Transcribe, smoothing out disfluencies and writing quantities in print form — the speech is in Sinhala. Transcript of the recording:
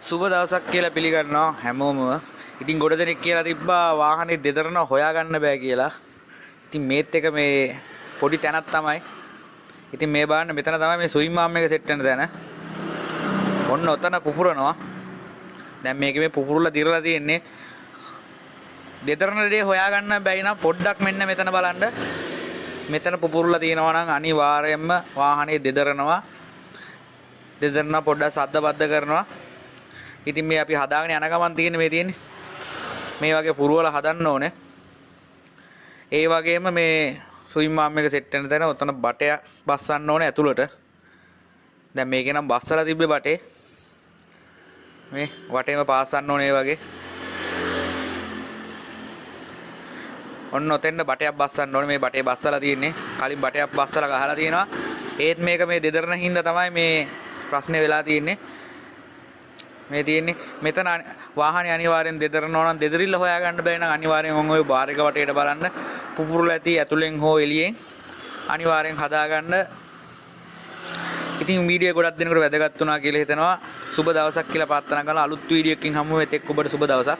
සුබ දවසක් කියලා පිළිගන්නවා හැමෝම. ඉතින් ගොඩ දෙනෙක් කියලා තිබ්බා වාහනේ දෙදරන හොයාගන්න බෑ කියලා. ඉතින් මේත් එක මේ පොඩි තැනක් තමයි. ඉතින් මේ බලන්න මෙතන තමයි මේ ස්විම් ආම් එක සෙට් වෙන තැන. ඔන්න ඔතන පුපුරනවා. දැන් මේකේ මේ පුපුරලා දිරලා තියෙන්නේ. දෙදරන දේ හොයාගන්න බැයි නම් පොඩ්ඩක් මෙන්න මෙතන බලන්න. මෙතන පුපුරලා තියෙනවා නම් අනිවාර්යයෙන්ම වාහනේ දෙදරනවා. දෙදරන පොඩ්ඩක් සද්ද බද්ද කරනවා. ඉතින් මේ අපි හදාගෙන යන ගමන් තියෙන්නේ මේ වගේ පුරවලා හදන්න ඕනේ. ඒ වගේම මේ ස්විම් ආම් එක සෙට් වෙන තැන උතන බටය බස්සන්න ඕනේ ඇතුළට. දැන් මේකේ නම් බස්සලා තිබ්බේ බටේ. මේ වටේම පාස්සන්න ඕනේ වගේ. ඔන්න ඔතෙන්ද බටයක් බස්සන්න ඕනේ. මේ බටේ බස්සලා තියෙන්නේ. කලින් බටයක් බස්සලා ගහලා තියෙනවා. ඒත් මේක මේ දෙදරන හින්දා තමයි මේ ප්‍රශ්නේ වෙලා තියෙන්නේ. මේ තියෙන්නේ මෙතන වාහනේ අනිවාර්යෙන් දෙදරනවා නම් දෙදරිල්ල හොයාගන්න බැහැ නම් අනිවාර්යෙන් ඔන් ඔය බාර් එක වටේට බලන්න පුපුරුල ඇති ඇතුලෙන් හෝ එළියෙන් අනිවාර්යෙන් හදාගන්න. ඉතින් වීඩියෝ ගොඩක් දෙනකොට වැදගත් වුණා කියලා හිතනවා. සුබ දවසක් කියලා ප්‍රාර්ථනා කරනවා. අලුත් වීඩියෝ එකකින් හමු වෙතෙක් ඔබට සුබ දවසක්.